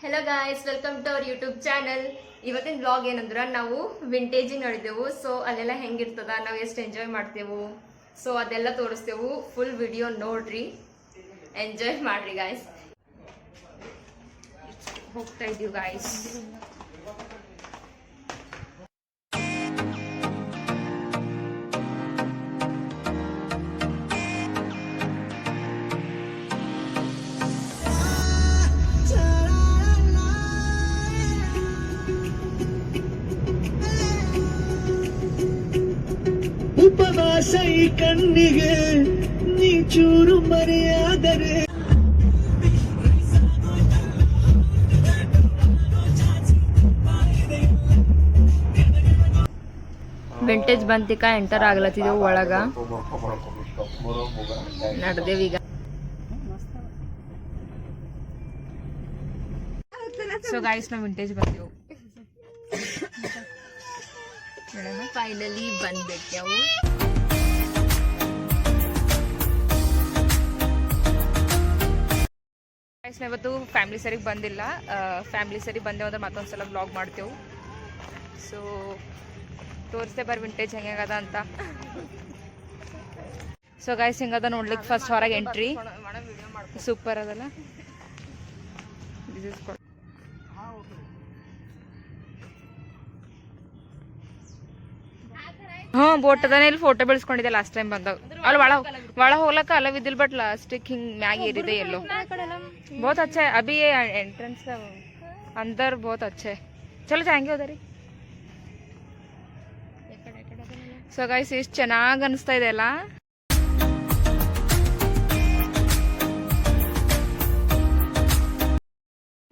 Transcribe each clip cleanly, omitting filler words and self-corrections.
Hello guys, welcome to our YouTube channel. ಇವತ್ತಿನ vlog ಏನಂದ್ರೆ ನಾವು ವಿಂಟೇಜಿಗೆ ನೋಡಿದೆವು. ಸೊ ಅಲ್ಲೆಲ್ಲ ಹೆಂಗಿರ್ತದ, ನಾವು ಎಷ್ಟು ಎಂಜಾಯ್ ಮಾಡ್ತೇವು, ಸೊ ಅದೆಲ್ಲ ತೋರಿಸ್ತೇವು. ಫುಲ್ ವಿಡಿಯೋ ನೋಡ್ರಿ, ಎಂಜಾಯ್ ಮಾಡ್ರಿ ಗಾಯ್ಸ್. ಹೋಗ್ತಾ ಇದೀವಿ ಗಾಯ್ಸ್. ಉಪವಾಸ ಈ ಕಣ್ಣಿಗೆ ನೀ ಚೂರು ಮರೆಯಾದರೆ ವಿಂಟೇಜ್ ಬಂತಿಕ ಎಂಟರ್ ಆಗ್ಲತ್ತಿದೆವು ಒಳಗ. ನಡ್ದೇವೀಗ. ಸೊ ಗಾಯ್ಸ್, ನಾವು ವಿಂಟೇಜ್ ಬಂದೆವು. ಫೈನಲಿ ಬಂದ್ಬಿಟ್ಟೆವು. ಇವತ್ತು ಫ್ಯಾಮಿಲಿ ಸರಿಗೆ ಬಂದಿಲ್ಲ. ಫ್ಯಾಮಿಲಿ ಸರಿ ಬಂದೆವು ಅಂದ್ರೆ ಮತ್ತೊಂದ್ಸಲ ವ್ಲಾಗ್ ಮಾಡ್ತೇವೆ. ಸೊ ತೋರಿಸ್ತೆ ಬರ್ರಿ ವಿಂಟೇಜ್ ಹೆಂಗದ ಅಂತ. ಸೊ ಗಾಯ್ಸ್, ಹಿಂಗದ ನೋಡ್ಲಿಕ್ಕೆ ಫಸ್ಟ್ ಹೊರಗೆ ಎಂಟ್ರಿ. ಸೂಪರ್ ಅದಲ್ಲ. ಹ್ಞೂ, ಬೋಟ್ ಅದಾನೆ. ಇಲ್ಲಿ ಫೋಟೋ ಬೆಳೆಸ್ಕೊಂಡಿದ್ದೆ ಲಾಸ್ಟ್ ಟೈಮ್ ಬಂದಾಗ. ಅಲ್ಲಿ ಒಳ ಹೋಗ್ಲಕ್ಕ ಅಲವಿದ್ದಿಲ್ಲ, ಬಟ್ ಲಾಸ್ಟಿಗೆ ಹಿಂಗೆ ಮ್ಯಾಗ ಏರಿದೆ ಎಲ್ಲೋ. बहुत अच्छा है. अभी ये एंट्रेंस अंदर बहुत अच्छा है. चलो जाएंगे उधर ही. ಸೊ ಗೈಸ್, ಎಷ್ಟು ಚೆನ್ನಾಗಿ ಅನಿಸ್ತಾ ಇದೆ ಅಲ್ಲ.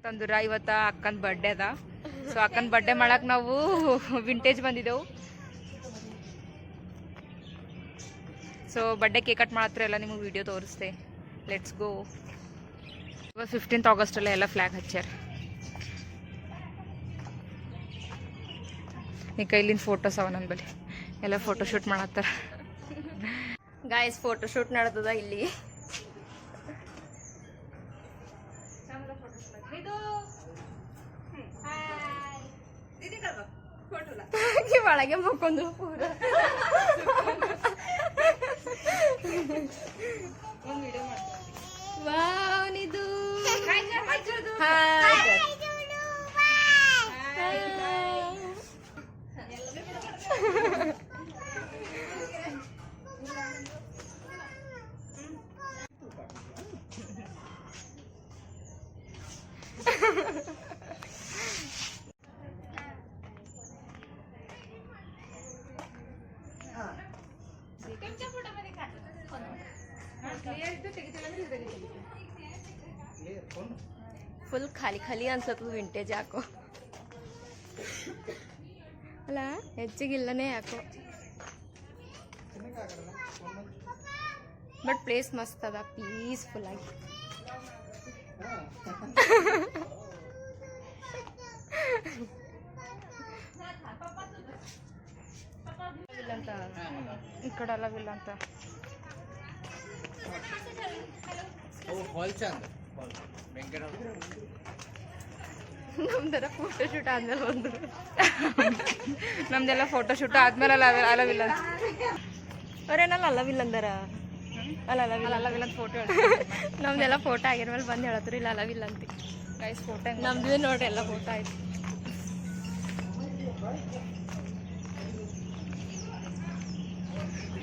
ತಂದುರ ಇವತ್ತ ಅಕ್ಕನ ಬರ್ಡೇ ಅದ. ಸೊ ಅಕ್ಕನ ಬರ್ಡೇ ಮಾಡಕ್ ನಾವು ವಿಂಟೇಜ್ ಬಂದಿದ್ದೆವು. ಸೊ ಬರ್ಡೇ ಕೇಕ್ ಕಟ್ ಮಾಡತ್ರ ಎಲ್ಲ ನಿಮಗೆ ವಿಡಿಯೋ ತೋರಿಸ್ತೆ. Let's go. ಇವಾಗ 15th August ಅಲ್ಲೇ ಎಲ್ಲ ಫ್ಲಾಗ್ ಹಚ್ಚಾರ. ಈ ಕೈಲಿನ ಫೋಟೋಸ್ ಅವ ನನ್ನ ಬಳಿ. ಎಲ್ಲ ಫೋಟೋ ಶೂಟ್ ಮಾಡತ್ತಾರ ಗಾಯ್ಸ್. ಫೋಟೋ ಶೂಟ್ ನಡ್ದದ ಇಲ್ಲಿ. ಒಳಗೆ ಮಕ್ಕೊಂದು ಪೂರ ವಾವ್ ನಿದು. ಫುಲ್ ಖಾಲಿ ಖಾಲಿ ಅನ್ಸತ್ತದ ವಿಂಟೇಜ್ ಯಾಕೋ ಅಲ್ಲ, ಹೆಚ್ಚಿಗಿಲ್ಲನೇ ಯಾಕೋ. ಬಟ್ ಪ್ಲೇಸ್ ಮಸ್ತ್ ಅದ, ಪೀಸ್ಫುಲ್ ಆಗಿ. ಈ ಕಡೆ ಅಲ್ಲವಿಲ್ಲ ಅಂತ. ನಮ್ದೆಲ್ಲ ಫೋಟೋ ಶೂಟ್ ಆದ್ಮೇಲೆ ಬಂದ್ರು. ನಮ್ದೆಲ್ಲ ಫೋಟೋ ಶೂಟ್ ಆದ್ಮೇಲೆ ಅಲವಿಲ್ಲ ಅಂತ ಅವ್ರೇನಲ್ಲ ಅಲ್ಲವಿಲ್ಲ ಅಂದಾರ. ಅಲ್ಲವಿಲ್ಲ ಅಂತ ಫೋಟೋ ನಮ್ದೆಲ್ಲ ಫೋಟೋ ಆಗಿರ್ಮೇಲೆ ಬಂದು ಹೇಳತ್ರಿ ಇಲ್ಲ ಅಲವಿಲ್ಲ ಅಂತ. ಗೈಸ್ ಫೋಟೋ ನಮ್ದು ನೋಡ್ರಿ, ಎಲ್ಲ ಫೋಟೋ ಆಯ್ತು.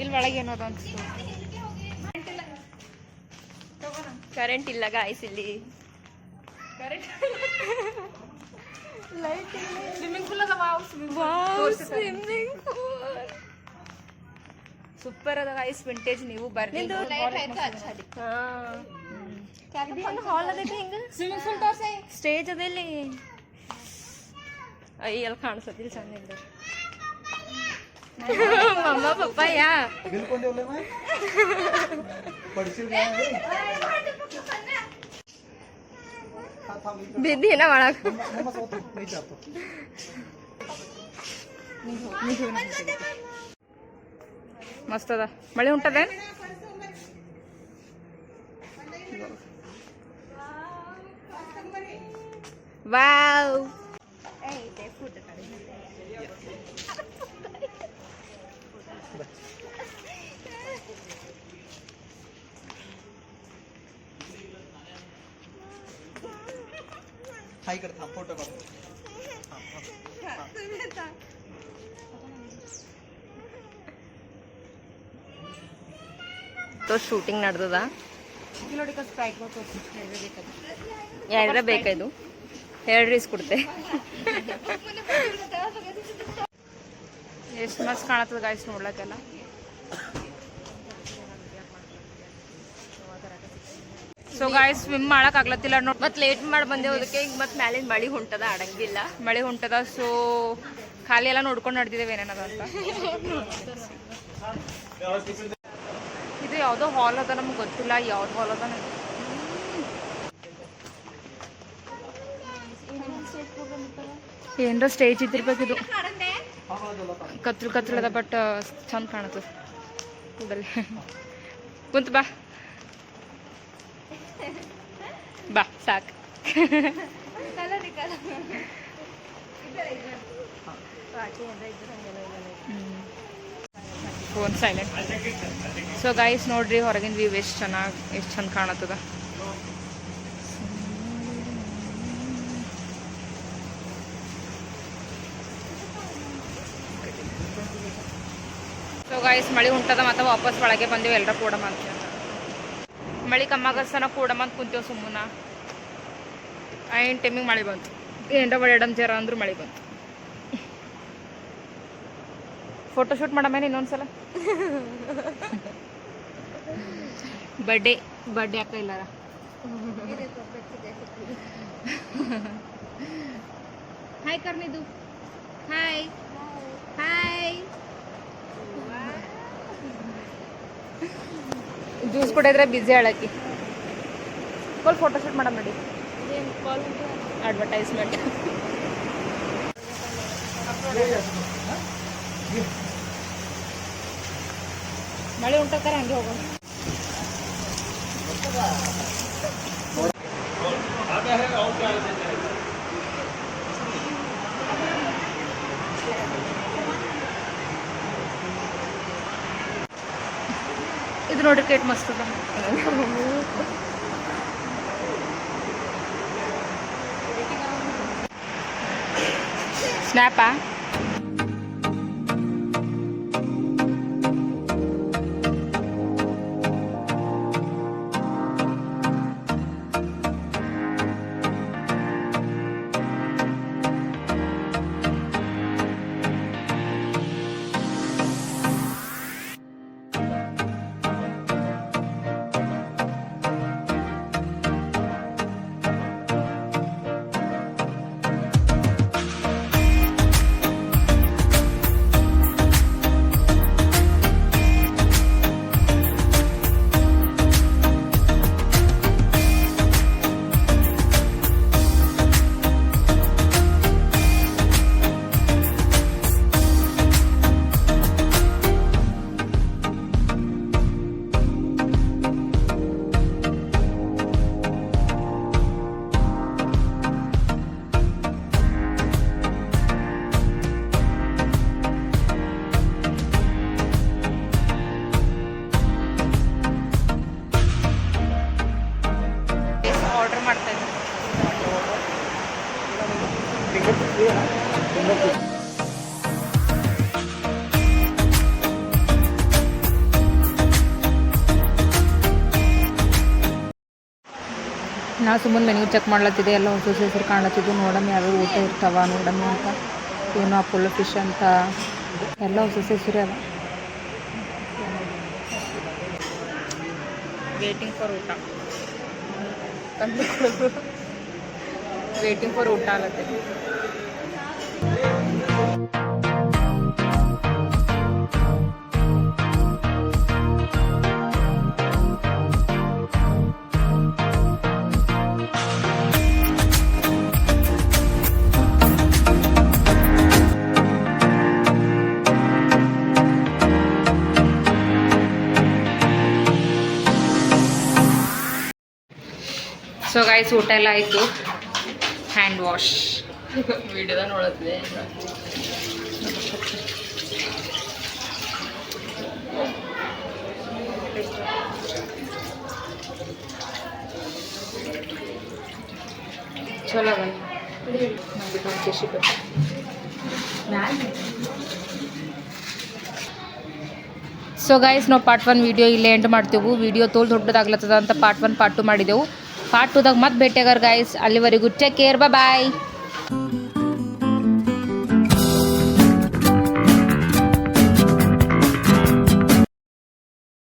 ಇಲ್ಲಿ ಒಳಗೆ ಏನೋದು ಅನ್ಸ್ತು. ಕರೆಂಟ್ ಇಲ್ಲ ಗಾಯ್ಸ್ ಇಲ್ಲಿ. ಲೈಟ್ ಇಲ್ಲ. ಸ್ವಿಮ್ಮಿಂಗ್ ಪೂಲ್ ಅದ. ಸ್ವಿಮ್ಮಿಂಗ್ ಪೂಲ್ ಸೂಪರ್ ಅದ ಗಾಯ್ಸ್. ವಿಂಟೇಜ್ ನೀವು ಬರ್ರಿ. ಸ್ಟೇಜ್ ಅದ ಇಲ್ಲಿ. ಅಲ್ಲಿ ಕಾಣಿಸತ್ತಿಲ್ಲ ಚಂದ. ಮಮ್ಮ ಪಪ್ಪ ಯಾ ಬಿದ್ದಿನ ಒಳಗ. ಮಸ್ತ್ ಅದ. ಮಳೆ ಉಂಟದ. ವಾವ್ हाय करता फोटो काढ तो ಶೂಟಿಂಗ್ ನಡೆದದ ಯಾರ ಬೇಕಾಯ್ತು ಹೇಳ್ರಿ ಕೊಡ್ತೆ ಎಷ್ಟು ಮಸ್ತ್ ಕಾಣತ್ತದ ಗಾಯ್ಸ್ ನೋಡ್ಲಕ್ಕೆಲ್ಲ ಸೊ ಗಾಯ್ಸ್ ಸ್ವಿಮ್ ಮಾಡಕ್ ಆಗ್ಲತ್ತಿಲ್ಲ ನೋಡಿ ಮತ್ತೆ ಲೇಟ್ ಮಾಡಿ ಬಂದೆ ಅದಕ್ಕೆ ಈಗ ಮತ್ತೆ ಮ್ಯಾಲಿನ ಮಳಿ ಹೊಂಟದ ಆಡಂಗಿಲ್ಲ ಮಳಿ ಹೊಂಟದ ಸೊ ಖಾಲಿ ಎಲ್ಲ ನೋಡ್ಕೊಂಡು ನಡೆದಿದ್ದೇವೆ ಏನೇನದ ಅಂತ ಇದು ಯಾವುದೋ ಹಾಲ್ ಅದ ನಮ್ಗೆ ಗೊತ್ತಿಲ್ಲ ಯಾವ್ದು ಹಾಲ್ ಅದ ನನಗೆ ಏನರ ಸ್ಟೇಜ್ ಇದ್ದಿರ್ಬೇಕು ಇದು ಕತ್ಲು ಅದ ಬಟ್ ಚಂದ ಕಾಣತ್ತದ ಕೂಡಲೇ ಕುಂತ ಬಾ ಸಾಕು ಫೋನ್ ಸೈಲೆಂಟ್ ಸೊ ಗೈಸ್ ನೋಡ್ರಿ ಹೊರಗಿನ ವ್ಯೂ ಎಷ್ಟು ಚಂದ ಕಾಣತ್ತದ ಸೊ ಗೈಸ್ ಮಳೆ ಉಂಟದ ಮತ್ತೆ ವಾಪಸ್ ಒಳಗೆ ಬಂದೇವು ಎಲ್ಲರ ಕೂಡಮ ಅಂತ ಮಳೆ ಕಮ್ಮಾಗಸ್ತನ ಕೂಡಮ ಅಂತ ಕುಂತೇವು ಸುಮ್ಮನ ಐನ್ ಟೈಮಿಗೆ ಮಳೆ ಬಂತು ಏನರ ಬಡಮ್ ಜರ ಅಂದ್ರೂ ಮಳೆ ಬಂತು ಫೋಟೋ ಶೂಟ್ ಮಾಡಮೇನೆ ಇನ್ನೊಂದ್ಸಲ ಬರ್ಡೇ ಆಗ್ತಾ ಇಲ್ಲಾರ ಹಾಯ್ ಕರ್ನಿದು ಹಾಯ್ ಹಾಯ್ ಜ್ಯೂಸ್ ಕುಡಿದ್ರೆ ಬಿಸಿ ಹೇಳಕ್ಕಿ ಫೋಟೋ ಶೂಟ್ ಮಾಡಮ್ ನೋಡಿ ಅಡ್ವರ್ಟೈಸ್ಮೆಂಟ್ ಮಳೆ ಉಂಟಕ್ಕಾರ ಹಂಗೆ ಹೋಗೋಣ ಇದು ನೋಡ್ರಿ ಕೇಟ್ ಮಸ್ತ್ ಅದ ಸ್ನ್ಯಾಪಾ ಆರ್ಡರ್ ಮಾಡ್ತಾ ಇದ್ದೀನಿ ನಾ ಸುಮ್ಮನೆ ಮೆನ್ಯೂ ಚೆಕ್ ಮಾಡ್ಲತ್ತಿದ್ದೆ ಎಲ್ಲ ಹೊಸ ಹೆಸರು ಕಾಣತ್ತಿದ್ದು ನೋಡಮ್ಮೆ ಯಾವ್ಯಾವ ಊಟ ಇರ್ತಾವ ನೋಡಮ್ಮೆ ಅಂತ ಏನೋ ಅಪೋಲೋ ಫಿಶ್ ಅಂತ ಎಲ್ಲ ಹೊಸ ಹೆಸರು ಅವ ವೇಟಿಂಗ್ ಫಾರ್ ಊಟ ವೇಟಿಂಗ್ ಫಾರ್ ಊಟ ಆಗತ್ತೆ ಸೊ ಗೈಸ್ ಊಟ ಎಲ್ಲ ಆಯಿತು ಹ್ಯಾಂಡ್ ಹ್ಯಾಂಡ್ ವಾಶ್ ವಿಡಿಯೋದ ನೋಡುತ್ತೆ ಚಲೋ ಸೊ ಗೈಸ್ ನಾವು ಪಾರ್ಟ್ 1 ವಿಡಿಯೋ ಇಲ್ಲೇ ಎಂಡ್ ಮಾಡ್ತೇವೆ. ವಿಡಿಯೋ ತೋಲ್ ದೊಡ್ಡದಾಗ್ಲತ್ತದ ಅಂತ ಪಾರ್ಟ್ 1 ಪಾರ್ಟ್ 2 ಮಾಡಿದೆವು. ಪಾರ್ಟ್ 2ದಾಗ ಮತ್ತೆ ಭೇಟಿಯಾಗಾರ ಗೈಸ್. ಅಲ್ಲಿವರೆಗೂ ಟೇಕ್ ಕೇರ್, ಬಾಯ್.